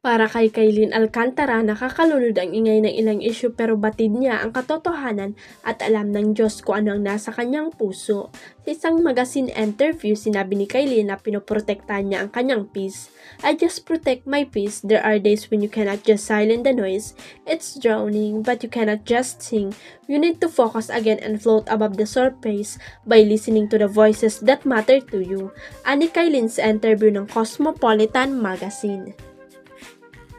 Para kay Kailin Alcantara, nakakalunod ang ingay ng ilang isyu pero batid niya ang katotohanan at alam ng Diyos kung ano ang nasa kanyang puso. Sa isang magazine interview, sinabi ni Kailin na pinoprotektahan niya ang kanyang peace. I just protect my peace. There are days when you cannot just silence the noise. It's drowning, but you cannot just sing. You need to focus again and float above the surface by listening to the voices that matter to you. Ani Kailin sa interview ng Cosmopolitan Magazine.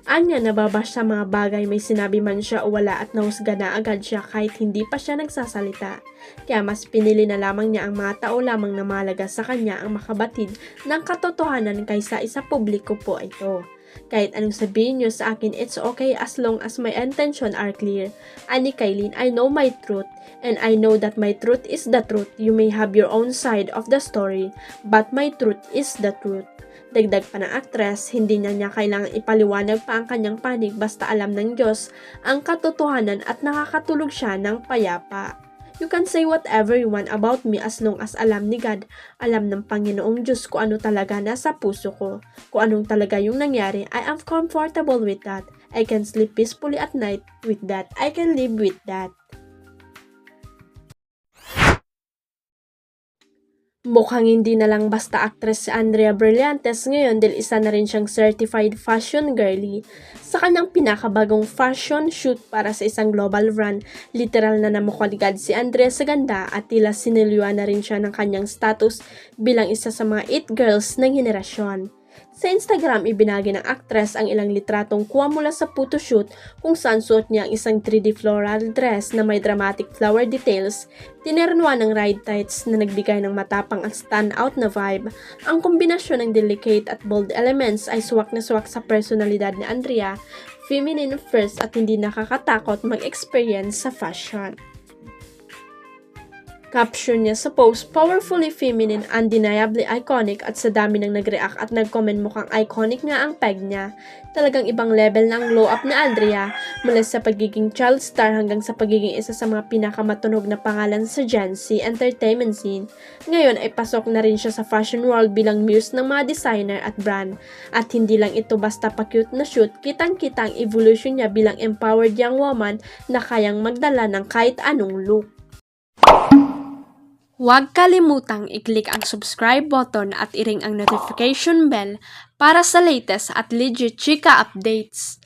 Anya nababash sa mga bagay may sinabi man siya o wala at nahusga na agad siya kahit hindi pa siya nagsasalita. Kaya mas pinili na lamang niya ang mga tao lamang na mahalaga sa kanya ang makabatid ng katotohanan kaysa isa publiko po ito. Kahit anong sabihin niyo sa akin, it's okay as long as my intention are clear. Ani Kailin, I know my truth and I know that my truth is the truth. You may have your own side of the story, but my truth is the truth. Dagdag pa ng aktres, hindi niya kailangang ipaliwanag pa ang kanyang panig basta alam ng Diyos ang katotohanan at nakakatulog siya ng payapa. You can say whatever you want about me as long as alam ni God, alam ng Panginoong Diyos kung ano talaga nasa puso ko, kung anong talaga yung nangyari. I am comfortable with that. I can sleep peacefully at night with that. I can live with that. Mukhang hindi na lang basta actress si Andrea Brillantes ngayon dahil isa na rin siyang certified fashion girly. Sa kanyang pinakabagong fashion shoot para sa isang global brand, literal na namukaligad si Andrea sa ganda at tila sinilyuan na rin siya ng kanyang status bilang isa sa mga it girls ng henerasyon. Sa Instagram, ibinagi ng aktres ang ilang litratong kuha mula sa photoshoot kung saan suot niya ang isang 3D floral dress na may dramatic flower details, tinernuan ng ride tights na nagbigay ng matapang at stand-out na vibe. Ang kombinasyon ng delicate at bold elements ay swak na swak sa personalidad ni Andrea, feminine first at hindi nakakatakot mag-experience sa fashion. Caption niya sa post, powerfully feminine, undeniably iconic at sa dami ng nag-react at nag-comment mukhang iconic nga ang peg niya. Talagang ibang level ng glow up ni Andrea mula sa pagiging child star hanggang sa pagiging isa sa mga pinakamatunog na pangalan sa Gen Z entertainment scene. Ngayon ay pasok na rin siya sa fashion world bilang muse ng mga designer at brand. At hindi lang ito basta pa-cute na shoot, kitang-kita ang evolution niya bilang empowered young woman na kayang magdala ng kahit anong look. Huwag kalimutang i-click ang subscribe button at i-ring ang notification bell para sa latest at legit chika updates.